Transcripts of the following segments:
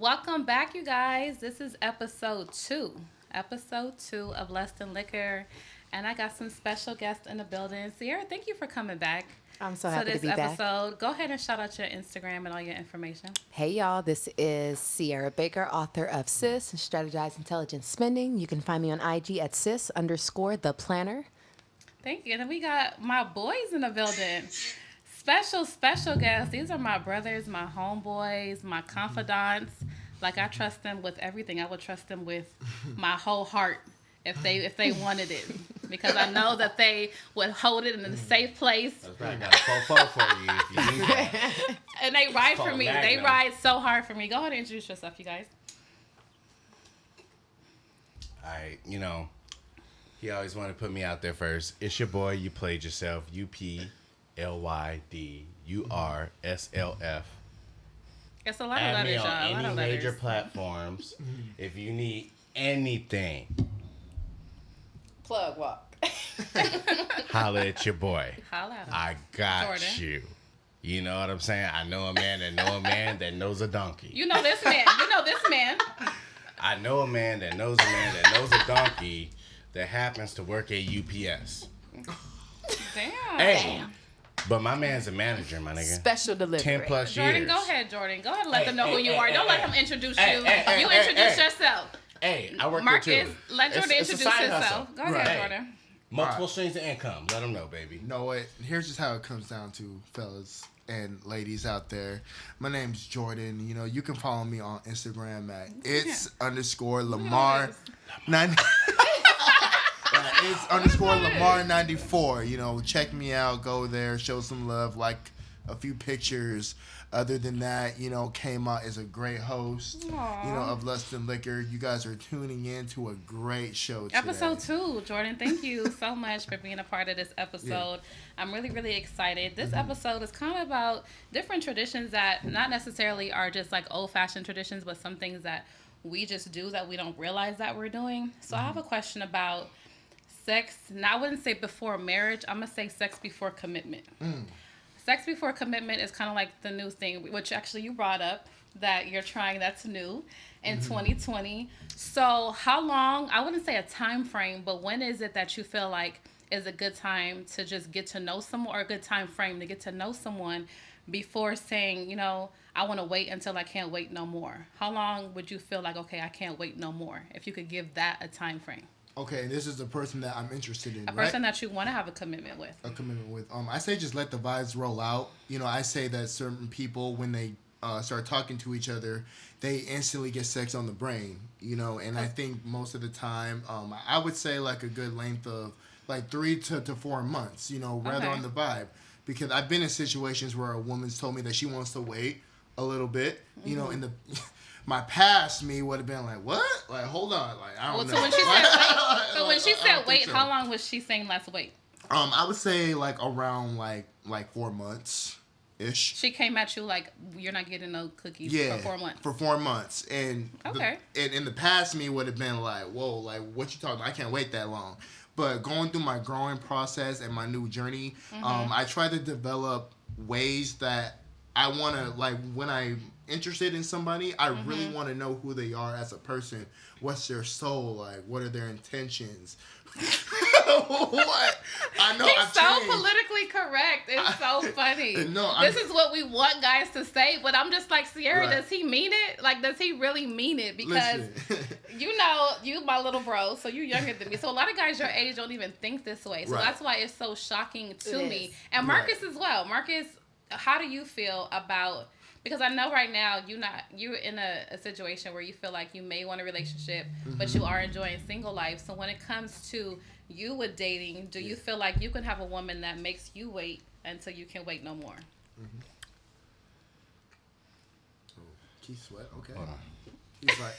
Welcome back, you guys. This is episode 2 of Less Than Liquor. And I got some special guests in the building. Sierra, thank you for coming back. I'm so So happy to this be back. episode, go ahead and shout out your Instagram and all your information. Hey, y'all. This is Sierra Baker, author of Sis, Strategize Intelligent Spending. You can find me on IG at sis_the planner. Thank you. And then we got my boys in the building. Special guests. These are my brothers, my homeboys, my confidants. Like, I trust them with everything. I would trust them with my whole heart if they wanted it. Because I know that they would hold it in a safe place. That's right. I got a fofo for you if you need that. And they ride for Call me. Magnum. They ride so hard for me. Go ahead and introduce yourself, you guys. He always wanted to put me out there first. It's your boy. You played yourself. UPLYDURSLF. It's a lot of Add me letters, y'all. A on lot any of major letters. platforms. If you need anything, Plug walk. holla at your boy. Holla at 'em. I got Jordan. you. You know what I'm saying? I know a man that know a man that knows a donkey. You know this man. I know a man that knows a man that knows a donkey that happens to work at UPS. Damn. Hey, but my man's a manager, my nigga. Special delivery. 10 plus Jordan, years. go ahead, Jordan. Go ahead and let Hey, them know who hey, you hey, are. hey, Don't let hey. him introduce Hey, you. hey, You hey, introduce hey. yourself. Hey, I work Marcus, here too. let Jordan It's a introduce side himself. hustle. Go ahead, Right. Jordan. Multiple streams of income. Let them know, baby. You know what? Here's just how it comes down to, fellas and ladies out there. My name's Jordan. You know, you can follow me on Instagram at it's_Lamar. 90. It's_Lamar94. You know, check me out. Go there. Show some love. Like a few pictures. Other than that, you know, KMa is a great host. Aw. You know, of Less Than Liquor. You guys are tuning in to a great show today. Episode 2, Jordan. Thank you so much for being a part of this episode. I'm really, really excited. This episode is kind of about different traditions that not necessarily are just like old-fashioned traditions, but some things that we just do that we don't realize that we're doing. So I have a question about sex. Now, I wouldn't say before marriage. I'm going to say sex before commitment. Sex before commitment is kind of like the new thing, which actually you brought up that you're trying. That's new in 2020. So how long, I wouldn't say a time frame, but when is it that you feel like is a good time to just get to know someone, or a good time frame to get to know someone before saying, you know, I want to wait until I can't wait no more? How long would you feel like, okay, I can't wait no more? If you could give that a time frame. Okay, this is the person that I'm interested in, A right? person that you want to have a commitment with. A commitment with. I say just let the vibes roll out. You know, I say that certain people, when they start talking to each other, they instantly get sex on the brain. You know, and I think most of the time, I would say like a good length of like 3 to 4 months. You know, rather Okay. on the vibe, because I've been in situations where a woman's told me that she wants to wait a little bit. You know, in the my past me would have been like, what? Like, hold on, like I don't know. So when she said wait, so when she I said don't wait, think so. how long was she saying let's wait? I would say like around like 4 months ish. She came at you like you're not getting no cookies Yeah, for 4 months. For 4 months, and Okay. and in the past, me would have been like, whoa, like what you talking about? I can't wait that long. But going through my growing process and my new journey, I try to develop ways that I want to, like, when I'm interested in somebody, I really want to know who they are as a person. What's their soul like? What are their intentions? What? I know He's I've so changed. politically correct. It's so funny. No, this is what we want guys to say, but I'm just like, Sierra, Right. does he mean it? Like, does he really mean it? Because Listen. you know, you my little bro, so you're younger than me. So a lot of guys your age don't even think this way. So Right. that's why it's so shocking to It me. is. And Marcus as well. Marcus, how do you feel about, because I know right now you're in a situation where you feel like you may want a relationship, but you are enjoying single life. So when it comes to you with dating, do you feel like you can have a woman that makes you wait until you can wait no more? Keith Sweat, okay. Hold on. He's like,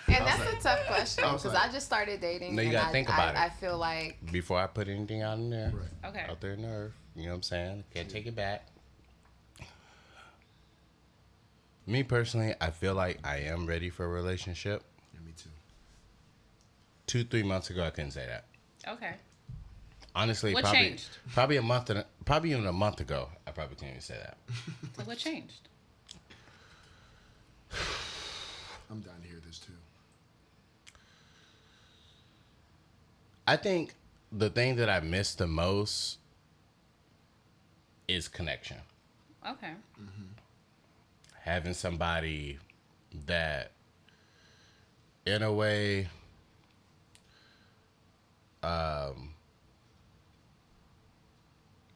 And that's a tough question I was because like- I just started dating. No, you and gotta think about it. I feel like Before I put anything out in there, Right. Okay. out there in the earth, you know what I'm saying? Can't take it back. Me personally, I feel like I am ready for a relationship. yeah, me too. 2-3 months ago, I couldn't say that. Okay. Honestly, What probably changed? probably even a month ago, I probably couldn't even say that. So what changed? I'm down to hear this too. I think the thing that I miss the most is connection. Okay. Having somebody that, in a way,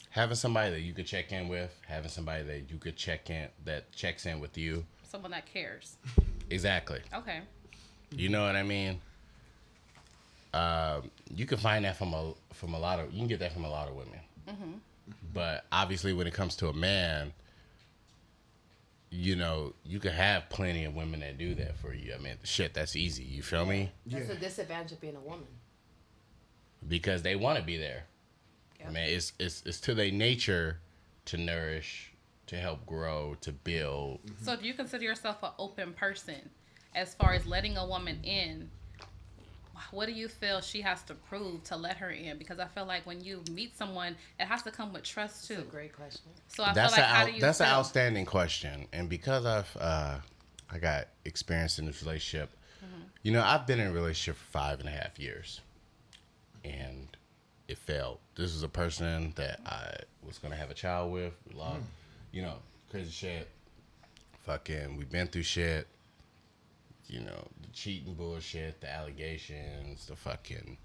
having somebody that you could check in with, having somebody that you could that checks in with you. Someone that cares. Exactly. Okay. You know what I mean? You can find that from a lot of, you can get that from a lot of women. But obviously when it comes to a man, you know, you can have plenty of women that do that for you. I mean, shit, that's easy. You feel me? That's the disadvantage of being a woman. Because they want to be there. Yep. I mean, it's to their nature to nourish, to help grow, to build. So do you consider yourself an open person as far as letting a woman in? What do you feel she has to prove to let her in? Because I feel like when you meet someone, it has to come with trust too. That's a great question. So I feel like how do you That's feel? an outstanding question. And because I got experience in this relationship, you know, I've been in a relationship for 5.5 years. And it failed. This is a person that I was going to have a child with. We loved, you know, crazy shit. Fucking, we've been through shit. You know, the cheating bullshit, the allegations, the fucking,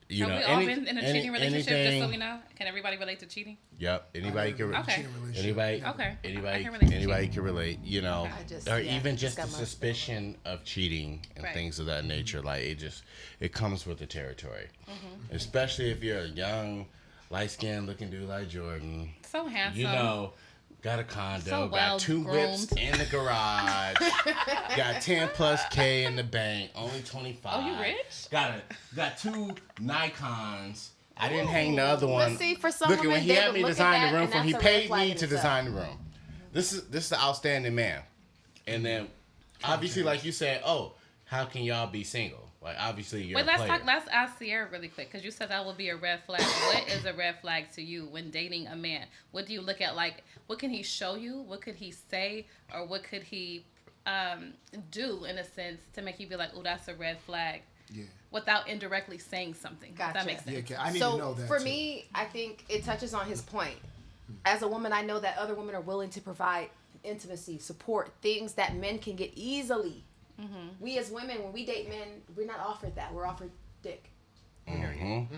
you know. Have we all been in a cheating relationship, just so we know? Can everybody relate to cheating? Yep. Anybody can relate. Okay. Anybody. Okay. Anybody. I can relate to Anybody cheating. can relate. You know, or even just the got my suspicion of cheating and Right. things of that nature. Like it comes with the territory. Especially if you're a young, light-skinned looking dude like Jordan. So handsome. You know, got a condo, So got 2 whips well-groomed. in the garage, got 10+ K in the bank, only 25. Oh, you rich? Got 2 Nikons. I didn't hang the other one. But see, for some Look, women, when he they had would me look at design that, the room and for him, he that's a red paid flag me in to itself. design the room. This is the outstanding man. And then, obviously, like you said, how can y'all be single? Like, obviously, you're Wait, a player. let's ask Sierra really quick, because you said that would be a red flag. What is a red flag to you when dating a man? What do you look at? Like, what can he show you? What could he say? Or what could he do, in a sense, to make you be like, oh, that's a red flag? Yeah. Without indirectly saying something. If Gotcha. that makes sense. Yeah, I need So to know that. for too. me, I think it touches on his point. As a woman, I know that other women are willing to provide intimacy, support, things that men can get easily. We as women, when we date men, we're not offered that. We're offered dick. Period.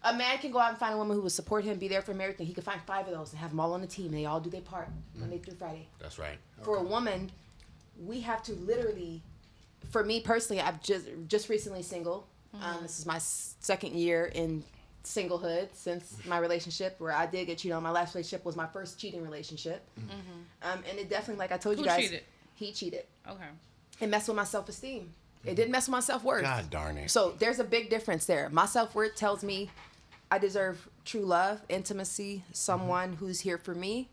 A man can go out and find a woman who will support him, be there for him, everything. He can find 5 of those and have them all on the team. They all do their part Monday through Friday. That's right. For a woman, we have to literally, for me personally, I've just recently single. This is my second year in singlehood since my relationship, where I did get cheated on. My last relationship was my first cheating relationship. And it definitely, like I told you Who guys, cheated? he cheated. Okay. It messed with my self-esteem. It didn't mess with my self-worth. God darn it. So there's a big difference there. My self-worth tells me I deserve true love, intimacy, someone who's here for me,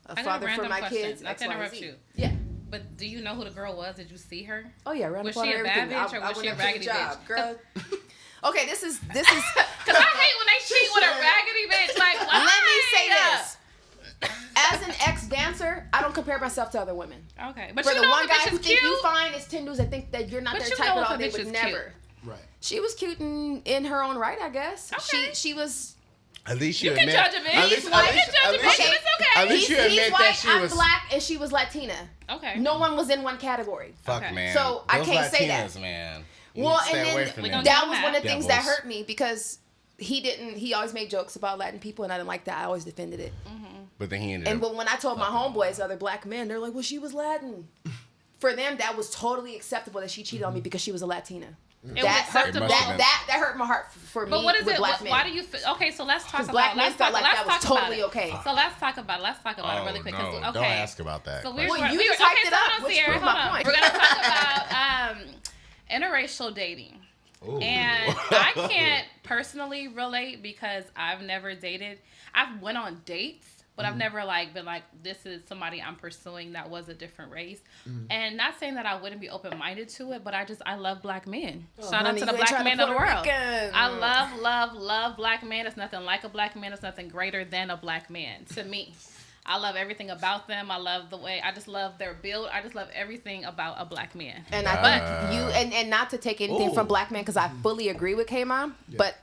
a I got a father for random my question. kids, Not X, to Y, and interrupt Z. you. Yeah. But do you know who the girl was? Did you see her? Oh yeah, around Was the corner, she a bad everything. bitch, or I was she went a up to the raggedy job, bitch? girl. Okay, this is Because I hate when they cheat with a raggedy bitch. Like, why? Let me say this. As an ex-dancer, I don't compare myself to other women. Okay. But For you the know one if a guy bitch who is think you cute. fine is 10 dudes that think that you're not But their you type know at if all. a They bitch would is never. Right. She was cute in her own right, I guess. Okay. She was. At least You can admit, judge a bitch. At least, You can judge a at bitch, least, and it's okay. At least you He's admit white, that she I'm was. black, and she was Latina. Okay. No one was in one category. Fuck, Okay. man. So, I Those can't say that. Latinas, man. You Well, need to stay and away then from we them. gonna that was one of the things that Devils. hurt me because he always made jokes about Latin people, and I didn't like that. I always defended it. But then he ended And up. when I told my homeboys, other black men, they're like, well, she was Latin. For them, that was totally acceptable that she cheated on me because she was a Latina. It That was hurt, acceptable. that hurt my heart for me But what is with it? black men. Why do you feel? Okay, so let's talk 'Cause about. black men Let's felt talk. like Let's that was talk about totally it. okay. So let's talk about it really quick. 'Cause, No, okay. don't ask about that. So question. Well, you we just were, hyped okay, it so up, hold on, which Sierra, proved hold my on. point. We're gonna talk about interracial dating. Ooh. And I can't personally relate because I've never dated. I've went on dates, but I've never been like, this is somebody I'm pursuing that was a different race. And not saying that I wouldn't be open minded to it, but I love black men. Shout out honey, to the you ain't black trying to men of the Puerto world. Rican. I love black men. It's nothing like a black man. It's nothing greater than a black man to me. I love everything about them. I love the way. I just love their build. I just love everything about a black man. And I think you and not to take anything from black men because I fully agree with KMa, but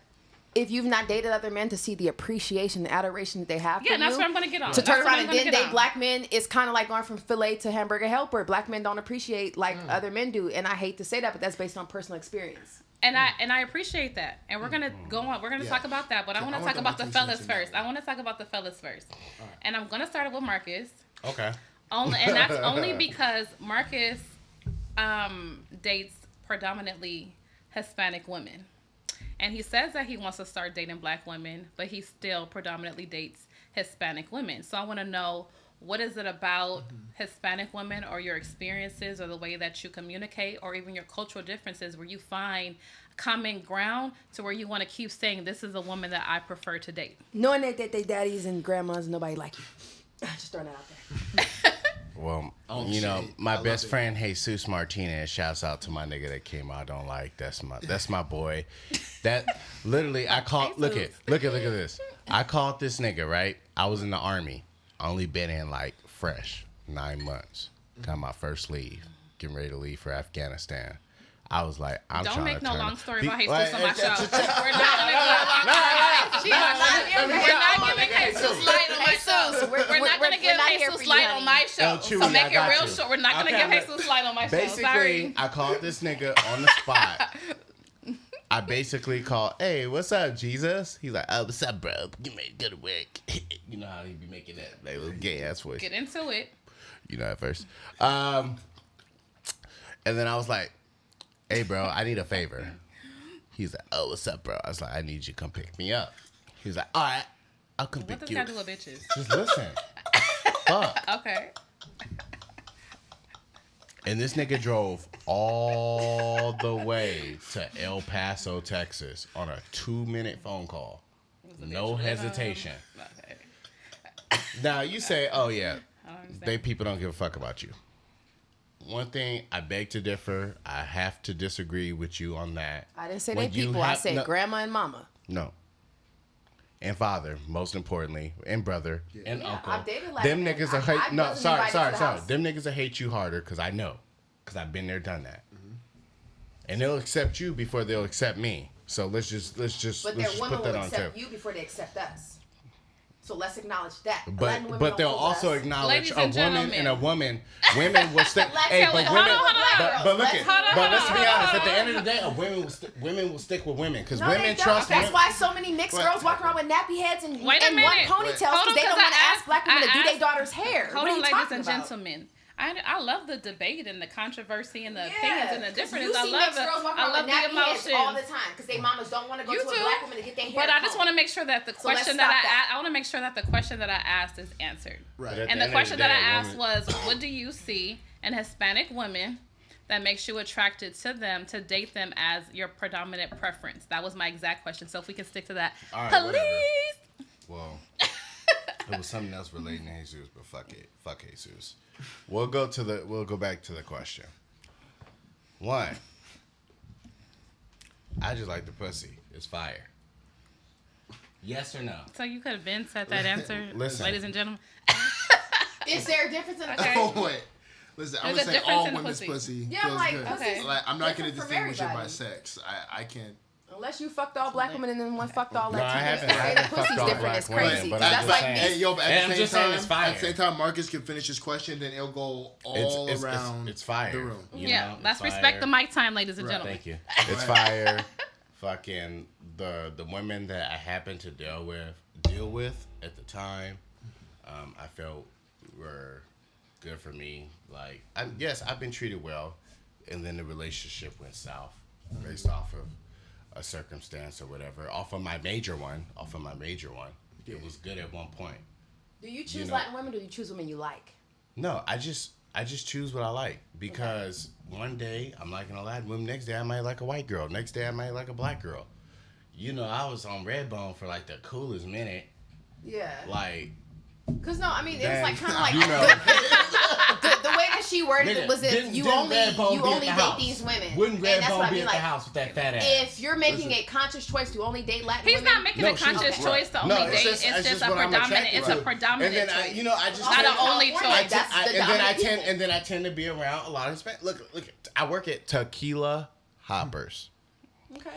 if you've not dated other men to see the appreciation, the adoration that they have for you, that's what I'm going to get on. To turn around and then date black men is kind of like going from filet to hamburger helper. Black men don't appreciate like other men do, and I hate to say that, but that's based on personal experience. And I appreciate that, and we're gonna go on. We're gonna talk about that, but I want to talk about the fellas first. Right. And I'm gonna start with Marcus. Okay. And that's only because Marcus dates predominantly Hispanic women. And he says that he wants to start dating black women, but he still predominantly dates Hispanic women. So I want to know, what is it about Hispanic women or your experiences or the way that you communicate or even your cultural differences where you find common ground to where you want to keep saying, this is a woman that I prefer to date? Knowing that they daddies and grandmas, nobody like you. Just throwing that out there. Well, my best friend Jesus Martinez, shouts out to my nigga that came out. I don't like. That's my boy. That literally I called. Look at this. I called this nigga, right? I was in the army. I only been in like fresh 9 months. Got my first leave. Getting ready to leave for Afghanistan. I was like, I'm Don't trying make to no turn long it. story about Jesus on my show. We're not going to do a long story. We're not giving Jesus light on my show. We're not going to give Jesus light on my show. So make it real short. We're not going to give Jesus light on my show. Basically, Sorry. I called this nigga on the spot. I basically called, hey, what's up, Jesus? He's like, oh, what's up, bro? You made good work. You know how he be making that like, little gay ass voice. Get into it. You know at first. And then I was like, hey, bro, I need a favor. He's like, oh, what's up, bro? I was like, I need you to come pick me up. He's like, all right, I'll come pick you up. What does that do with bitches? Just listen. Fuck. Okay. And this nigga drove all the way to El Paso, Texas on a 2-minute phone call. No hesitation. Okay. Now, you say, oh, yeah, people don't give a fuck about you. One thing, I beg to differ. I have to disagree with you on that. I didn't say they people. I said grandma and mama. No. And father, most importantly, and brother, and uncle. I've dated like them niggas will hate. No, sorry. house. Them niggas will hate you harder because I know, because I've been there, done that. Mm-hmm. And they'll accept you before they'll accept me. So let's just But their women put that will on accept tape. you before they accept us. So let's acknowledge that. But they'll also acknowledge a woman and a woman. Women will stick. Hey, but women. But look at. But let's be honest. At the end of the day, women will stick with women because women trust. That's why so many mixed girls walk around with nappy heads and one ponytails because they don't want to ask black women to do their daughter's hair. Hold on, ladies and gentlemen. I love the debate and the controversy and the opinions and the differences. I love the emotions all the time because they mamas don't want to go to a black woman to get their hair. But I just want to make sure that the question I want to make sure that the question that I asked is answered. Right. And the question that I asked was, what do you see in Hispanic women that makes you attracted to them to date them as your predominant preference? That was my exact question. So if we can stick to that, right, please. Whatever. Well, it was something else relating to Jesus, but fuck it. Fuck Jesus. We'll go back to the question. 1, I just like the pussy. It's fire. Yes or no? So you could have been said that answer, ladies and gentlemen. Is there a difference in okay. Oh, wait. Listen, I'm going to say all women's pussy yeah, feels like, good. Okay. Like, I'm not going to distinguish it by sex. I can't. Unless you fucked all black women and then one fucked all I Latinos. haven't Pussy's different. It's crazy. But That's like me. Hey, yo, but at the same time, Marcus can finish his question, then it'll go all around it's fire. the room. Yeah, let's respect the mic time, ladies and gentlemen. Thank you. It's fire. Fucking the women that I happened to deal with at the time, I felt were good for me. Like, I've been treated well, and then the relationship went south based off of a circumstance or whatever. Off of my major one, it was good at one point. Do you choose Latin women, or do you choose women you like? No, I just choose what I like because one day I'm liking a Latin woman, next day I might like a white girl, next day I might like a black girl. I was on Redbone for like the coolest minute. Yeah. Like. Cause no, I mean it was like kind of like the way that she worded worded was if you only date these women. Wouldn't Redbone be at the like, house with that fat ass? If you're making a conscious choice to only date Latin women, he's not making a conscious choice to only date. It's just a predominant. It's a predominant. And then I just not an only choice. And then I tend to be around a lot of Hispanic. Look. I work at Tequila Hoppers. Okay.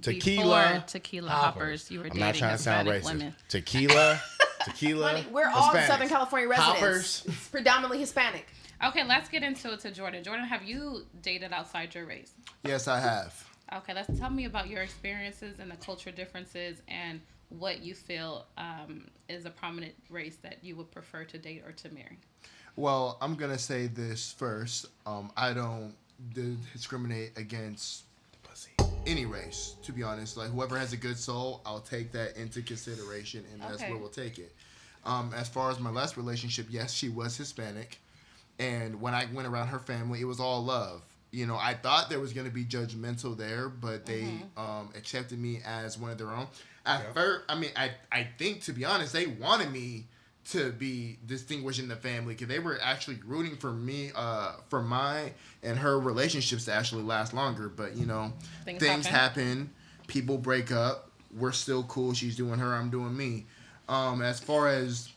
Tequila hoppers. You were dating I'm not trying to sound Hispanic racist. women. Tequila. Honey, we're all Hispanics. Southern California residents. Hoppers. It's predominantly Hispanic. Okay, let's get into it to Jordan. Jordan, have you dated outside your race? Yes, I have. Okay, let's tell me about your experiences and the culture differences and what you feel is a prominent race that you would prefer to date or to marry. Well, I'm going to say this first. I don't discriminate against any race, to be honest. Like, whoever has a good soul, I'll take that into consideration, and that's where we'll take it. As far as my last relationship, yes, she was Hispanic. And when I went around her family, it was all love. You know, I thought there was going to be judgmental there, but they accepted me as one of their own. At first, I mean, I think, to be honest, they wanted me to be distinguished in the family because they were actually rooting for me, for my and her relationships to actually last longer. But, you know, things happen. People break up. We're still cool. She's doing her. I'm doing me. As far as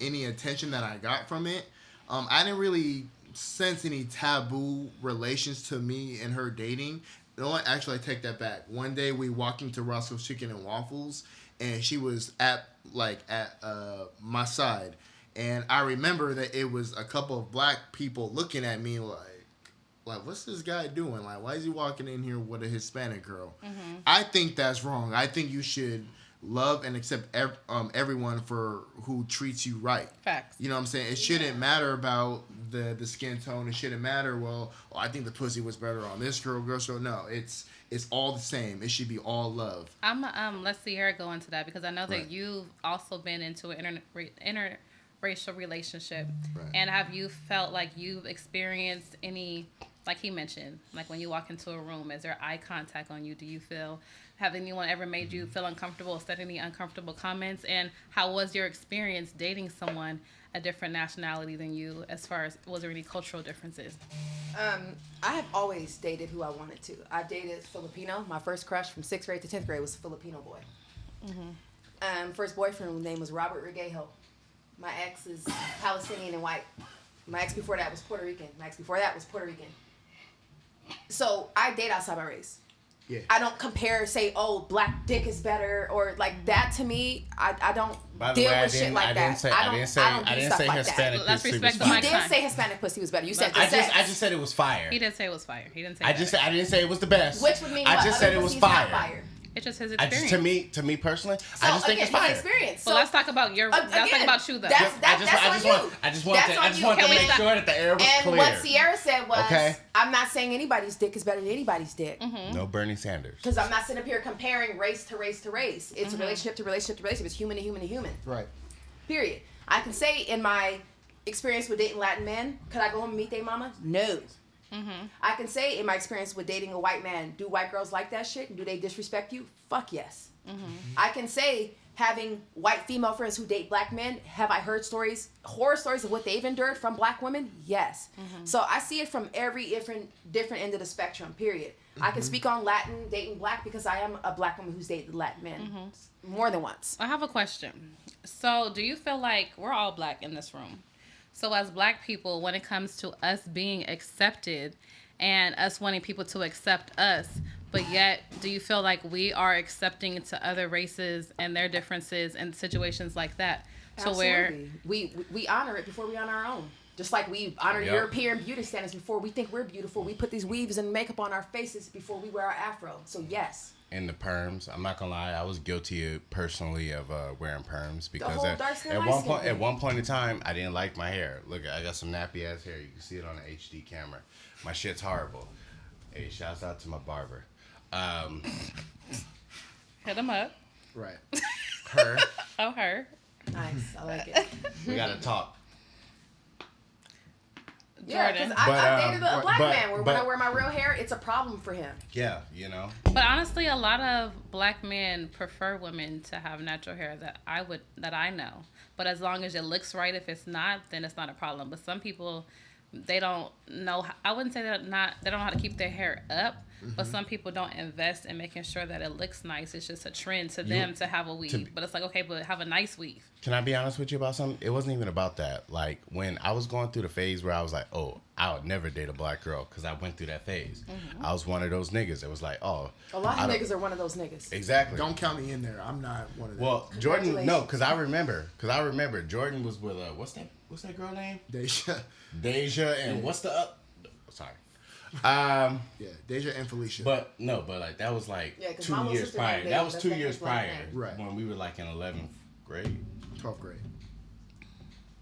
any attention that I got from it, I didn't really sense any taboo relations to me and her dating. Actually, I take that back. One day we walked into Roscoe's Chicken and Waffles, and she was at my side, and I remember that it was a couple of black people looking at me like what's this guy doing? Like, why is he walking in here with a Hispanic girl? Mm-hmm. I think that's wrong. I think you should love and accept everyone for who treats you right. Facts. You know what I'm saying? It shouldn't matter about the skin tone. It shouldn't matter, I think the pussy was better on this girl. No, it's all the same. It should be all love. Let's see her go into that because I know that you've also been into an interracial relationship. Right. And have you felt like you've experienced any, like he mentioned, like when you walk into a room, is there eye contact on you? Do you feel, have anyone ever made you feel uncomfortable or said any uncomfortable comments? And how was your experience dating someone a different nationality than you, as far as, was there any cultural differences? I have always dated who I wanted to. I dated Filipino. My first crush from 6th grade to 10th grade was a Filipino boy. Mm-hmm. First boyfriend's name was Robert Regejo. My ex is Palestinian and white. My ex before that was Puerto Rican. My ex before that was Puerto Rican. So I date outside my race. Yeah. I don't compare, say, oh, black dick is better, or like that. To me, I don't deal with shit like that. I didn't say Hispanic pussy was better. You did say Hispanic pussy was better. You said I just said it was fire. He didn't say it was fire. He didn't say. I didn't say it was the best. Which would mean I just said it was fire. It's just his experience. To me personally, I just think it's fire. Experience. So let's talk about your. Let's talk about you though. I just want to make sure that the air was clear. And what Sierra said was, I'm not saying anybody's dick is better than anybody's dick. Mm-hmm. No Bernie Sanders. Because I'm not sitting up here comparing race to race to race. It's relationship to relationship to relationship. It's human to human to human. Right. Period. I can say in my experience with dating Latin men, could I go home and meet their mama? No. Mm-hmm. I can say in my experience with dating a white man, do white girls like that shit? And do they disrespect you? Fuck yes. Mm-hmm. I can say having white female friends who date black men, have I heard stories, horror stories of what they've endured from black women? Yes. Mm-hmm. So I see it from every different end of the spectrum, period. Mm-hmm. I can speak on Latin dating black because I am a black woman who's dated Latin men more than once. I have a question. So do you feel like we're all black in this room? So as black people, when it comes to us being accepted and us wanting people to accept us, but yet do you feel like we are accepting to other races and their differences and situations like that? Absolutely. To where we honor it before we honor our own. Just like we honor European beauty standards before we think we're beautiful. We put these weaves and makeup on our faces before we wear our afro. So yes. In the perms, I'm not gonna lie, I was guilty personally of wearing perms because at one point in time, I didn't like my hair. Look, I got some nappy ass hair. You can see it on the HD camera. My shit's horrible. Hey, shouts out to my barber. Hit him up. Right. Her. Oh, her. Nice. I like it. We gotta talk. Yeah, because I dated a black man where when I wear my real hair, it's a problem for him. Yeah, you know. But honestly, a lot of black men prefer women to have natural hair that I know. But as long as it looks right, if it's not, then it's not a problem. But some people they don't know. I wouldn't say that they don't know how to keep their hair up, but some people don't invest in making sure that it looks nice. It's just a trend to them to have a weave. But it's like, okay, but have a nice weave. Can I be honest with you about something? It wasn't even about that. Like, when I was going through the phase where I was like, oh, I would never date a black girl, because I went through that phase. I was one of those niggas. It was like, oh. A lot of niggas are one of those niggas. Exactly. Don't count me in there. I'm not one of them. Well, Jordan, no, because I remember. Jordan was with, what's that girl name? Deja, and what's the sorry. Yeah, Deja and Felicia. But like that was like 2 years prior. That was 2 years prior. Right. When we were like in 11th grade. 12th grade.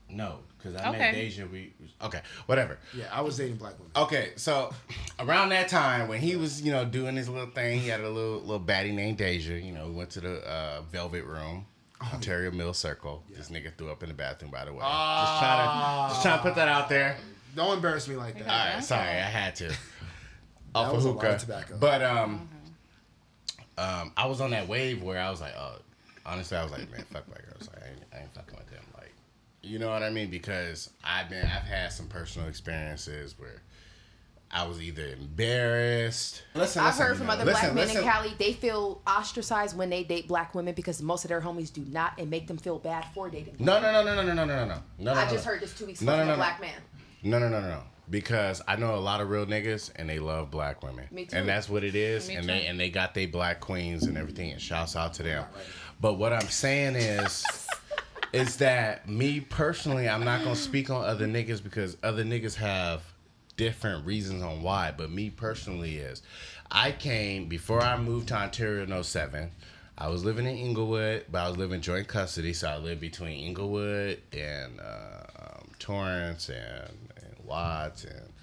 No, because I met Deja. Okay, whatever. Yeah, I was dating black women. Okay, so around that time when he was, doing his little thing, he had a little baddie named Deja. We went to the Velvet Room. Ontario Mill Circle. Yeah. This nigga threw up in the bathroom, by the way. Just trying to put that out there. Don't embarrass me like that. All right, sorry, I had to. Off of hookah. A lot of tobacco. But I was on that wave where I was like, honestly, I was like, man, fuck black girls. Like, I ain't fucking with them. Like, you know what I mean? Because I've had some personal experiences where I was either embarrassed. I've heard from other black men in Cali, they feel ostracized when they date black women because most of their homies do not, and make them feel bad for dating. No. I just heard this 2 weeks ago from a black man. No. Because I know a lot of real niggas and they love black women. Me too. And that's what it is. Me and too. they got their black queens and everything, and shouts out to them. But what I'm saying is that me personally, I'm not gonna speak on other niggas because other niggas have different reasons on why. But me personally I came before I moved to Ontario in 07. I was living in Inglewood, but I was living joint custody, so I lived between Inglewood and Torrance and Watts and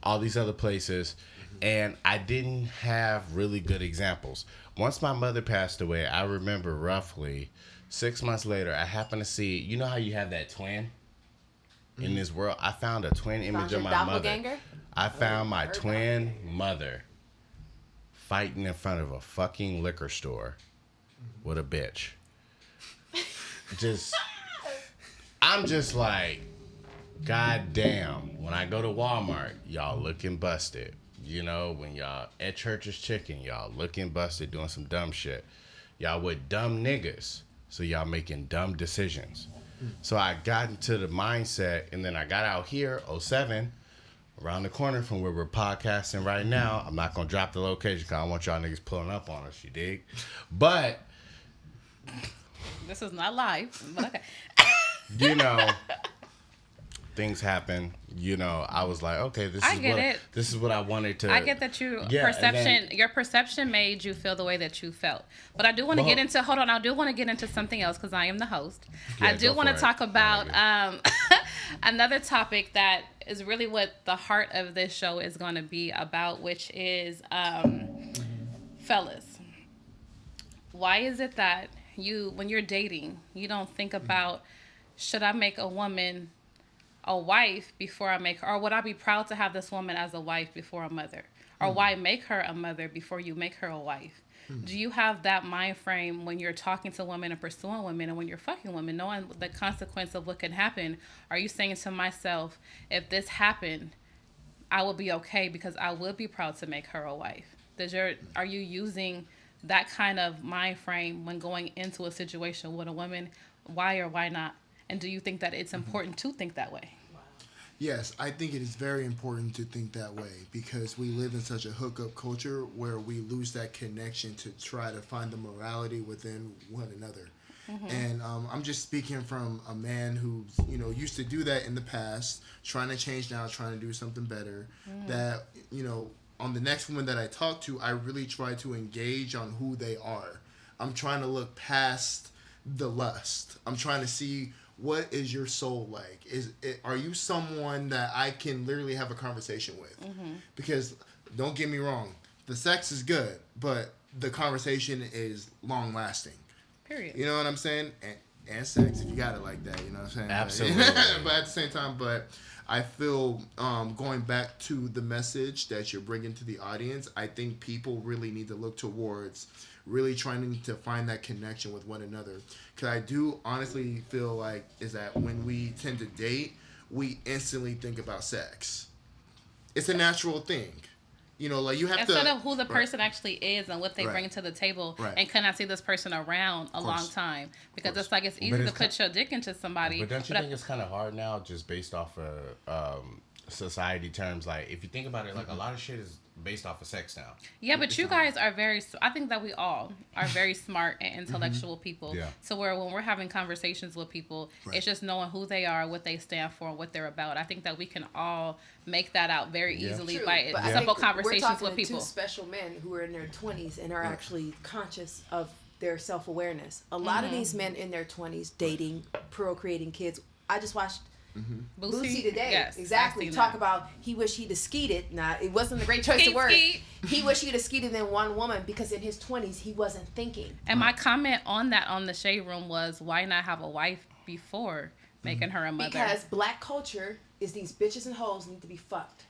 all these other places, and I didn't have really good examples. Once my mother passed away, I remember roughly 6 months later, I happened to see, you know how you have that twin in this world? I found a twin image of my mother. I found my twin mother fighting in front of a fucking liquor store with a bitch. I'm just like, God damn, when I go to Walmart, y'all looking busted. When y'all at Church's Chicken, y'all looking busted doing some dumb shit. Y'all with dumb niggas, so y'all making dumb decisions. So I got into the mindset, and then I got out here, 07, around the corner from where we're podcasting right now. I'm not going to drop the location because I don't want y'all niggas pulling up on us, you dig? But this is not live, but okay. Things happen. I was like, okay, this is what I wanted to. I get that your perception made you feel the way that you felt. But I do want to get into. Hold on, I do want to get into something else because I am the host. Yeah, I do want to talk about another topic that is really what the heart of this show is going to be about, which is fellas. Why is it that when you're dating, you don't think about, should I make a woman a wife before I make her, or would I be proud to have this woman as a wife before a mother, or why make her a mother before you make her a wife? Do you have that mind frame when you're talking to women and pursuing women, and when you're fucking women, knowing the consequence of what can happen? Are you saying to myself, if this happened, I will be okay because I would be proud to make her a wife? Are you using that kind of mind frame when going into a situation with a woman? Why or why not? And do you think that it's important to think that way? Yes, I think it is very important to think that way because we live in such a hookup culture where we lose that connection to try to find the morality within one another. And I'm just speaking from a man who used to do that in the past, trying to change now, trying to do something better. That on the next woman that I talk to, I really try to engage on who they are. I'm trying to look past the lust. I'm trying to see, what is your soul like? Are you someone that I can literally have a conversation with? Because don't get me wrong, the sex is good, but the conversation is long lasting. Period. You know what I'm saying? And sex, if you got it like that, you know what I'm saying? Absolutely. But at the same time, I feel going back to the message that you're bringing to the audience, I think people really need to look towards really trying to find that connection with one another. Because I do honestly feel like is that when we tend to date, we instantly think about sex. It's a natural thing. You know, like you have instead to of who the person actually is and what they bring to the table, and can I see this person around a long time? Because it's like it's easy to put your dick into somebody. But don't you think it's kind of hard now, just based off of society terms? Like, if you think about it, like a lot of shit is based off of sex now. Yeah, but you guys are I think that we all are very smart and intellectual people. Yeah. So where when we're having conversations with people, it's just knowing who they are, what they stand for, and what they're about. I think that we can all make that out very easily by simple conversations with people. We're talking to two special men who are in their 20s and are actually conscious of their self-awareness. A lot of these men in their 20s dating, procreating kids. I just watched Boosie today. Yes, exactly. Talk about he wished he'd have skeeted. Nah, it wasn't a great choice of words. He wished he'd have skeeted than one woman because in his 20s he wasn't thinking. And my comment on that on the Shade Room was, why not have a wife before making her a mother? Because black culture is these bitches and hoes need to be fucked.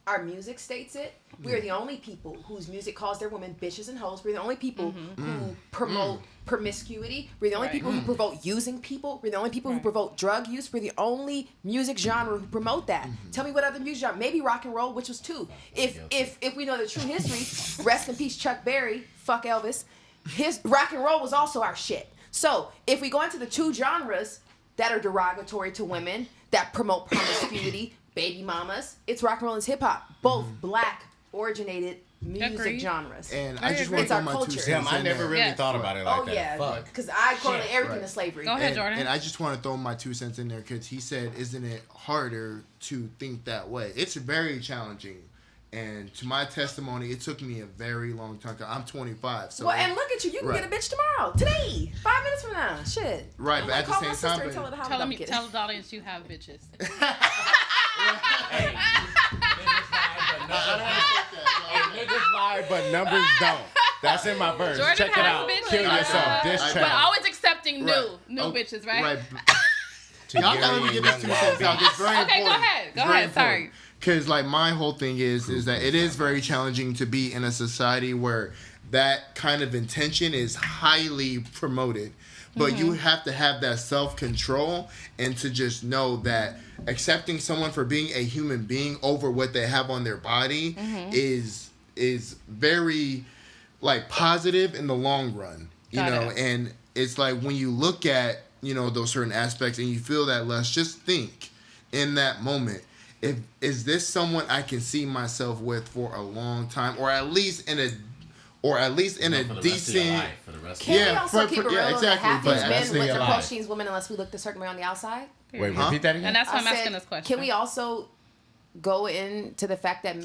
Our music states it. We're the only people whose music calls their women bitches and hoes. We're the only people who promote promiscuity. We're the only people who promote using people. We're the only people who promote drug use. We're the only music genre who promote that. Tell me what other music genre. Maybe rock and roll, which was two. If we know the true history, rest in peace Chuck Berry, fuck Elvis. His rock and roll was also our shit. So if we go into the two genres that are derogatory to women, that promote promiscuity, baby mamas, it's rock and roll and hip hop. Both black originated music genres. And I just want to throw my 2 cents in I never really thought about it like that. Oh yeah, because I correlate everything to slavery. Go ahead, Jordan. And I just want to throw my 2 cents in there because he said, isn't it harder to think that way? It's very challenging. And to my testimony, it took me a very long time. I'm 25. So and look at you. You can get a bitch tomorrow. Today. 5 minutes from now. Shit. Right, but at the same time... Tell the audience you have bitches. Hey, niggas lie, but numbers don't. That's in my verse. Jordan Check it out. Bitches. Kill yourself. Diss track. But always accepting new bitches, right? Right. Y'all gotta let me get this 2 cents out. It's very important. Okay, go ahead. Sorry. Because like my whole thing is that it is very challenging to be in a society where that kind of intention is highly promoted. But you have to have that self-control and to just know that accepting someone for being a human being over what they have on their body is very like positive in the long run. You know, and it's like when you look at, you know, those certain aspects and you feel that lust, just think in that moment, is this someone I can see myself with for a long time, or at least in a decent. Can we also keep it real? Exactly. Half these men wouldn't approach these women unless we looked a certain way on the outside. Wait, repeat that again? And that's why I'm asking this question. Can we also go into the fact that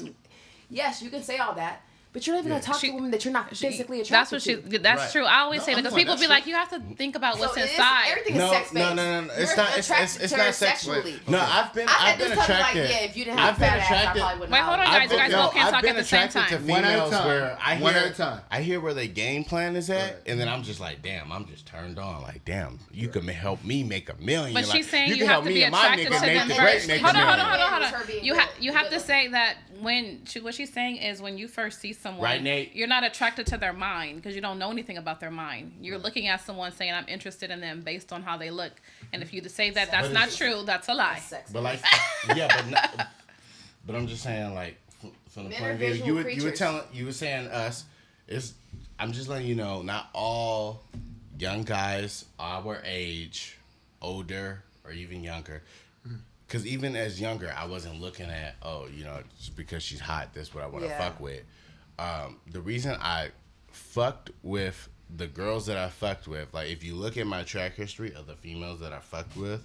yes, you can say all that, but you're not even going to talk to women that you're not physically attracted to. That's true. I always say that because people be like, you have to think about what's inside. Everything is sex based. No. It's not sexually. No, I've been attracted. Like, if you didn't have a fat ass, I probably wouldn't. Wait, hold on, guys. You guys both can't talk at the same time. I've been attracted to females where one at a time. I hear where their game plan is at, and then I'm just like, damn, I'm just turned on. Like, damn, you can help me make $1 million. But she's saying you have to be attracted to them first. Hold on. You have to say that what she's saying is when you first see someone, right, Nate? You're not attracted to their mind because you don't know anything about their mind. You're looking at someone saying, I'm interested in them based on how they look. And if you say that that's not true, that's a lie. But like, but I'm just saying, like, from the point of view, you were saying us. I'm just letting you know, not all young guys our age, older or even younger. Because even as younger, I wasn't looking at, just because she's hot, that's what I want to fuck with. The reason I fucked with the girls that I fucked with, like, if you look at my track history of the females that I fucked with,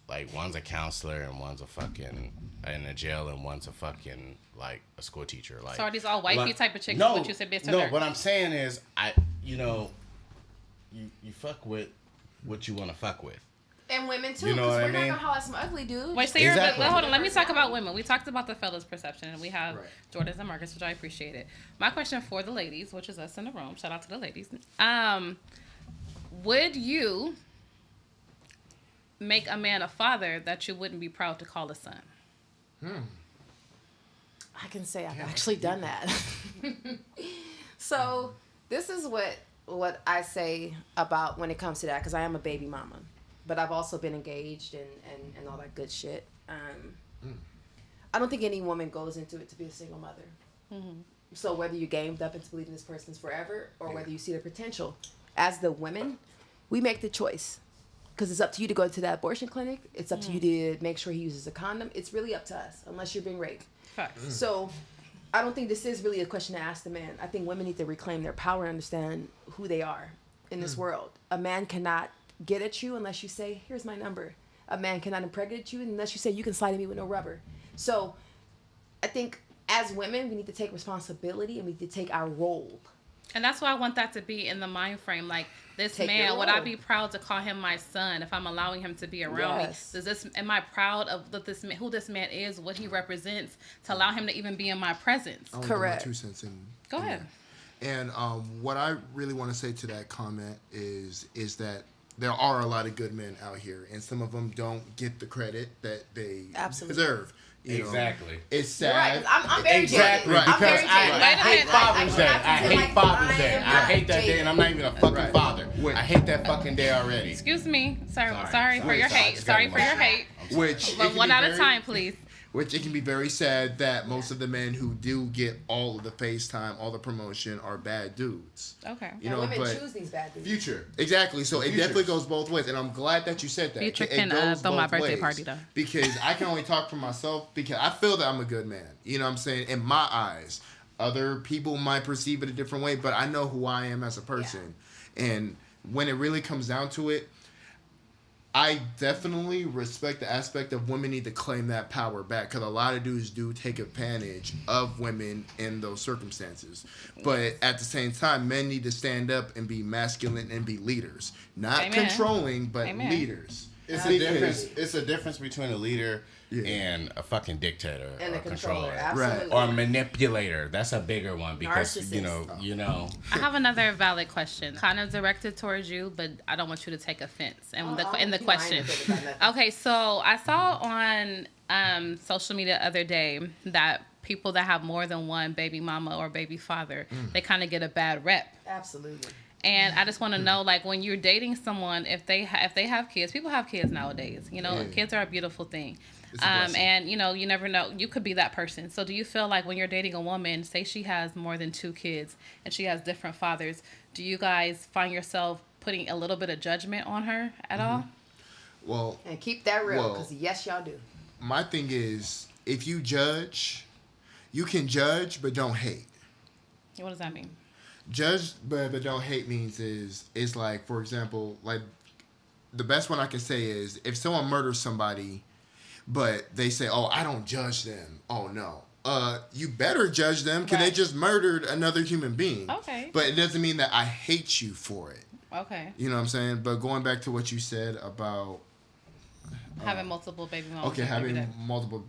like, one's a counselor and one's a fucking in a jail and one's a fucking, like, a school teacher. Like, so are these all wifey type of chicks? No, what you said based on what I'm saying is, you fuck with what you want to fuck with. And women too, you know because what we're I mean? not gonna holler at some ugly dudes. Wait, so hold on. Let me talk about women. We talked about the fellas' perception, and we have Jordan's and Marcus, which I appreciate it. My question for the ladies, which is us in the room, shout out to the ladies. Would you make a man a father that you wouldn't be proud to call a son? I can say I've actually done that. So this is what I say about when it comes to that, because I am a baby mama. but I've also been engaged and all that good shit. I don't think any woman goes into it to be a single mother. Mm-hmm. So whether you gamed up into believing this person's forever or whether you see the potential, as the women, we make the choice. Because it's up to you to go to that abortion clinic. It's up to you to make sure he uses a condom. It's really up to us, unless you're being raped. Facts. So I don't think this is really a question to ask the man. I think women need to reclaim their power and understand who they are in this world. A man cannot get at you unless you say, here's my number. A man cannot impregnate you unless you say, you can slide at me with no rubber. So I think as women, we need to take responsibility and we need to take our role. And that's why I want that to be in the mind frame. Like, this Take man, your would I role. be proud to call him my son if I'm allowing him to be around Yes. me? Am I proud of this man, who this man is, what he represents, to allow him to even be in my presence? I wanna Correct. put my 2 cents in. Go in ahead. there. And what I really want to say to that comment is that there are a lot of good men out here, and some of them don't get the credit that they Absolutely. deserve. You know? Exactly. It's sad. Right, 'cause I'm very Exactly. jaded. I'm Because very I jaded. Wait a hate minute. Father's Day. I feel hate like Father's Day. am I hate that day, and I'm not even a fucking Right. father. Wait. I hate that fucking day already. Excuse me. Sorry for Sorry, your sorry, hate. just Sorry got for your emotional. hate. Which it But can one be at a very- time, please. Which it can be very sad that most of the men who do get all of the FaceTime, all the promotion, are bad dudes. Okay. You And know, women but choose these bad dudes. Future. exactly. So it Futures. definitely goes both ways, and I'm glad that you said that. Future It can goes throw my both birthday ways. party, though. Because I can only talk for myself because I feel that I'm a good man. You know what I'm saying? In my eyes, other people might perceive it a different way, but I know who I am as a person. And when it really comes down to it, I definitely respect the aspect of women need to claim that power back, because a lot of dudes do take advantage of women in those circumstances. But at the same time, men need to stand up and be masculine and be leaders. Not Amen. controlling, but Amen. leaders. It's a Absolutely. difference. It's a difference between a leader Yeah. and a fucking dictator And or a a controller. controller. Absolutely. Or a manipulator. That's a bigger one because Narcissist. you know. I have another valid question, kind of directed towards you, but I don't want you to take offense in Oh, the I'll in the keep mine question. offended by nothing. Okay, so I saw on social media the other day that people that have more than one baby mama or baby father, they kind of get a bad rep. Absolutely. And I just want to know, like, when you're dating someone, if they have kids, people have kids nowadays. You know, Yeah. kids are a beautiful thing. It's a blessing. And you know, you never know. You could be that person. So, do you feel like when you're dating a woman, say she has more than 2 kids and she has different fathers, do you guys find yourself putting a little bit of judgment on her at all? Well, And keep that real, Well- because yes, y'all do. my thing is, if you judge, you can judge, but don't hate. What does that mean? Judge but don't hate means is like, for example, like the best one I can say is if someone murders somebody but they say, oh, I don't judge them. Oh no. You better judge them because they Right. just murdered another human being. Okay. But it doesn't mean that I hate you for it. Okay. You know what I'm saying? But going back to what you said about Having multiple baby mamas. okay, or baby having dad- multiple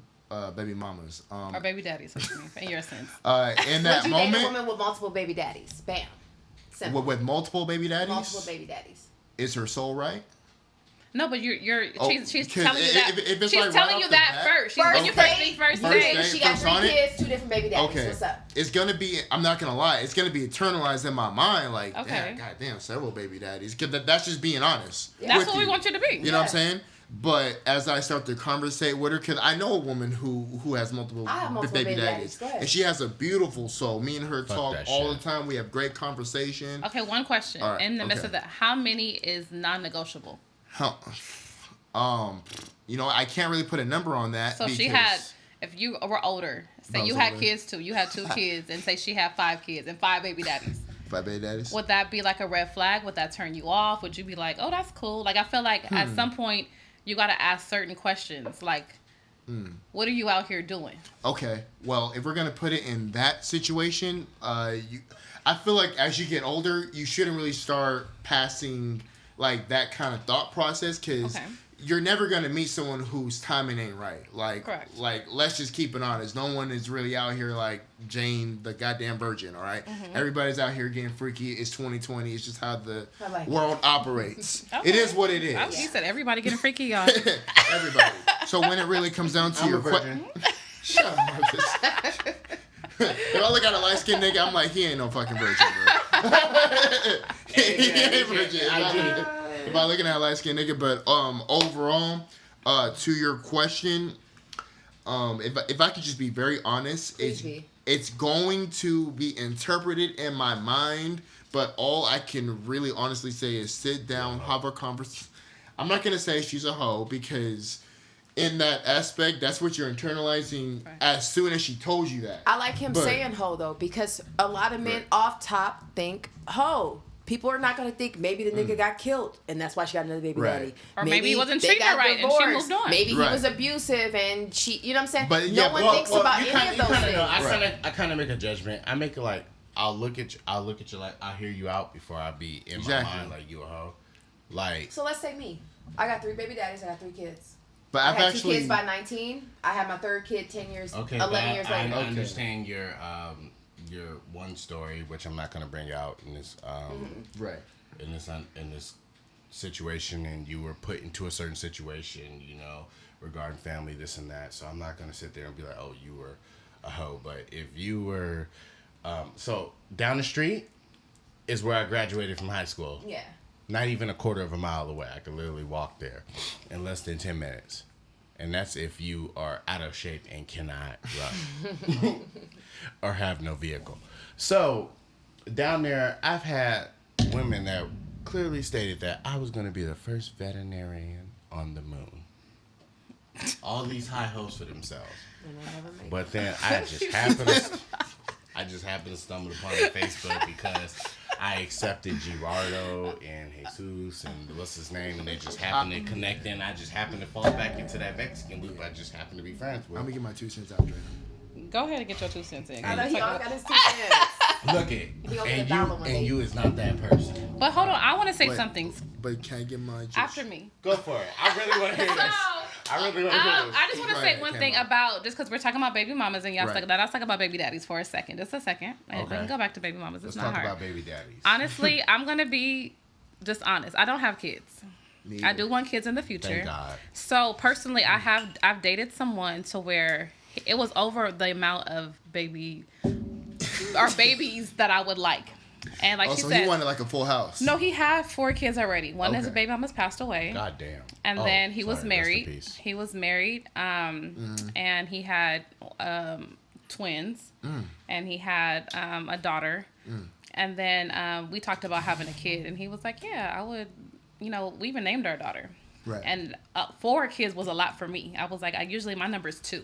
baby mamas. or baby daddies, excuse me, in your sense. In that Would you date a moment woman with multiple baby daddies? Bam. Simple. with multiple baby daddies, Multiple baby daddies. is her soul right? No, but you're Oh, she's 'cause telling you that if it's she's like right telling off you the that bat- first. She's First when you date, first meet first first date. date. She got first on 3 it? kids, 2 different baby daddies. Okay. What's up? It's gonna be. I'm not gonna lie. It's gonna be eternalized in my mind. Like, Okay. goddamn, several baby daddies. Cause that's just being honest. That's with what we want you to be. You know what I'm Yeah. saying? But as I start to conversate with her, cause I know a woman who has multiple, I have multiple baby daddies. Go ahead. and she has a beautiful soul. Me and her Fuck talk that all shit. the time. We have great conversation. Okay, one question. All right, In the midst okay. of that, how many is non-negotiable? Huh. You know, I can't really put a number on that. So she because- had, if you were older, say I you was had older. kids too, you had 2 kids, and say she had 5 kids and 5 baby daddies. 5 baby daddies. Would that be like a red flag? Would that turn you off? Would you be like, oh, that's cool? Like, I feel like at some point you got to ask certain questions. Like, what are you out here doing? Okay, well, if we're gonna put it in that situation, I feel like as you get older, you shouldn't really start passing like that kind of thought process, because Okay. you're never gonna meet someone whose timing ain't right. Like, Correct. like let's just keep it honest. No one is really out here like Jane, the goddamn virgin. All right? Everybody's out here getting freaky. It's 2020. It's just how the I like it. world operates. Okay. It is what it is. Oh, he said everybody getting freaky, y'all. Everybody. So when it really comes down to I'm your a virgin. Shut up, Marcus. If I look at a light skinned nigga, I'm like, he ain't no fucking virgin, bro. he ain't virgin. If I looking at a light skinned nigga, but overall, to your question, if I could just be very honest, it's going to be interpreted in my mind, but all I can really honestly say is sit down, have a conversation. I'm not gonna say she's a hoe because in that aspect, that's what you're internalizing as soon as she told you that. I like him saying hoe though, because a lot of men off top think hoe. People are not going to think maybe the nigga got killed and that's why she got another baby daddy. Or maybe he wasn't treating her right and she moved on. Maybe he was abusive and she, you know what I'm saying? But no one thinks about any of those things. I kind of make a judgment. I make it like, I'll look at you like, I'll hear you out before I be in my mind like you a hoe. Like. So let's say me. I got 3 baby daddies. I got 3 kids. But I had 2 kids by 19. I had my 3rd kid 10 years, 11 years later. I understand your one story, which I'm not going to bring out in this in this situation, and you were put into a certain situation, you know, regarding family, this and that. So I'm not going to sit there and be like, oh, you were a hoe. But if you were, so down the street is where I graduated from high school. Yeah. Not even a quarter of a mile away. I could literally walk there in less than 10 minutes. And that's if you are out of shape and cannot run or have no vehicle. So down there, I've had women that clearly stated that I was going to be the first veterinarian on the moon. All these high hopes for themselves. But then I just happened to stumble upon Facebook because I accepted Gerardo and Jesus and what's his name, and they just happened to connect, and I just happened to fall back into that Mexican loop. I just happened to be friends with. I'm gonna get my 2 cents out, Dre. Go ahead and get your 2 cents in. I know he all got his 2 cents. Look it, and you is not that person. But hold on, I want to say something. But can I get my juice? After me? Go for it. I really want to hear this. I just want to say one thing about, just because we're talking about baby mamas and y'all stuck that, I'll talk about baby daddies for a second. Just a second. Okay. We can go back to baby mamas. It's not hard. Let's talk about baby daddies. Honestly, I'm going to be just honest. I don't have kids. I do want kids in the future. Thank God. So personally, I've dated someone to where it was over the amount of babies that I would like. And like she said, he wanted like a full house. No, he had 4 kids already. One is a baby mama's passed away. God damn. And then he was married. He was married. And he had twins. And he had a daughter. And then we talked about having a kid, and he was like, "Yeah, I would." You know, we even named our daughter. Right. And 4 kids was a lot for me. I was like, usually my number is 2.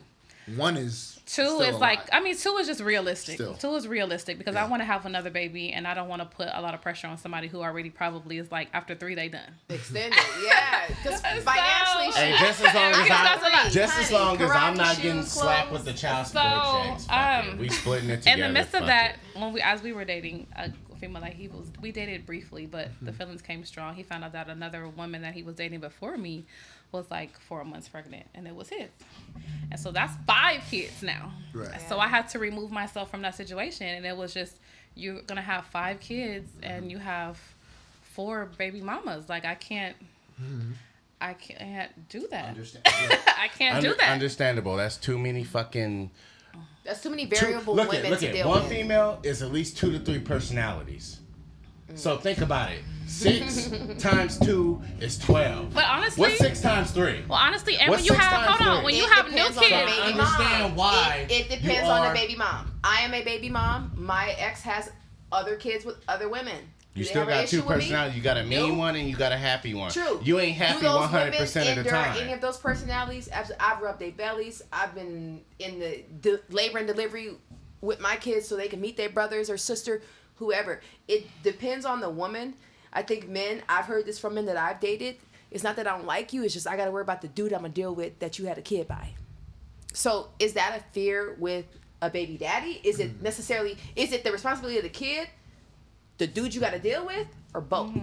1 is 2 is like lot. I mean 2 is just realistic. Still. 2 is realistic because I want to have another baby and I don't want to put a lot of pressure on somebody who already probably is like after 3 they done. Extended, yeah. Because financially, hey, just as long as I'm not getting slapped with the child support checks. We splitting it together. In the midst of that, as we were dating a female, like we dated briefly, but the feelings came strong. He found out that another woman that he was dating before me was like 4 months pregnant, and it was his. And so that's 5 kids now. Right. So I had to remove myself from that situation, and it was just, you're gonna have 5 kids and you have 4 baby mamas. Like I can't do that. I can't do that. Understandable. That's too many fucking. That's too many variable women to deal with. One with. female is at least 2 to 3 personalities. So think about it. 6 times 2 is 12. But honestly, what's 6 times 3? Well, honestly, and when you have when you have new kids, I understand why. It depends on the baby mom. I am a baby mom. My ex has other kids with other women. You still got 2 personalities. You got a mean one and you got a happy one. True. You ain't happy 100% of the time. Any of those personalities, I've rubbed their bellies. I've been in the labor and delivery with my kids so they can meet their brothers or sister, whoever. It depends on the woman. I think men, I've heard this from men that I've dated. It's not that I don't like you. It's just I got to worry about the dude I'm going to deal with that you had a kid by. So is that a fear with a baby daddy? Is it necessarily, is it the responsibility of the kid, the dude you got to deal with, or both?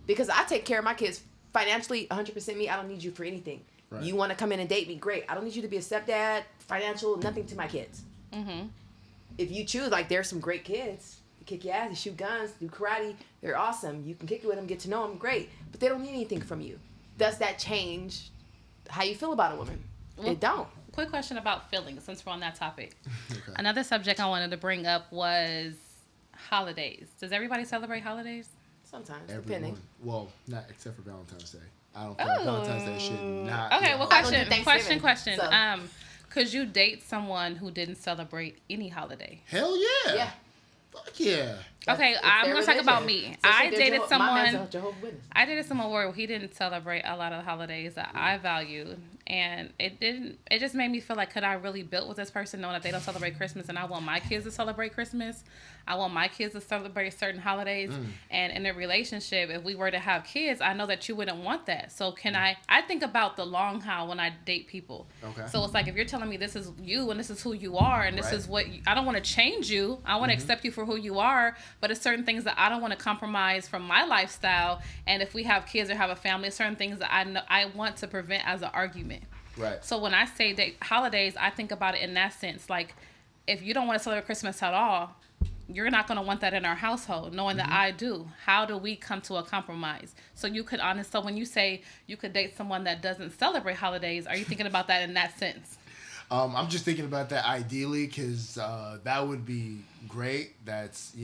Because I take care of my kids financially, 100% me. I don't need you for anything. Right. You want to come in and date me, great. I don't need you to be a stepdad, financial, nothing to my kids. If you choose, like there's some great kids. They kick your ass, they shoot guns, do karate. They're awesome. You can kick it with them, get to know them, great. But they don't need anything from you. Does that change how you feel about a woman? Well, it don't. Quick question about feelings, since we're on that topic. Okay. Another subject I wanted to bring up was holidays. Does everybody celebrate holidays? Sometimes, Everyone. depending. Well, not except for Valentine's Day. I don't feel like Valentine's Day should not. Okay, be well, a holiday. question. So. Could you date someone who didn't celebrate any holiday? Hell yeah. Yeah. Fuck yeah. Okay, I'm gonna talk about me. I dated someone. I dated someone where he didn't celebrate a lot of the holidays that I valued, and it didn't. It just made me feel like, could I really build with this person knowing that they don't celebrate Christmas, and I want my kids to celebrate Christmas. I want my kids to celebrate certain holidays, and in a relationship, if we were to have kids, I know that you wouldn't want that. So can I think about the long haul when I date people. Okay. So it's like, if you're telling me this is you and this is who you are and this is what I don't want to change you. I want to accept you for who you are, but it's certain things that I don't want to compromise from my lifestyle. And if we have kids or have a family, certain things that I know I want to prevent as an argument. Right. So when I say date holidays, I think about it in that sense. Like, if you don't want to celebrate Christmas at all, you're not going to want that in our household, knowing that I do. How do we come to a compromise? So you could so when you say you could date someone that doesn't celebrate holidays, are you thinking about that in that sense? I'm just thinking about that ideally because that would be great. That's,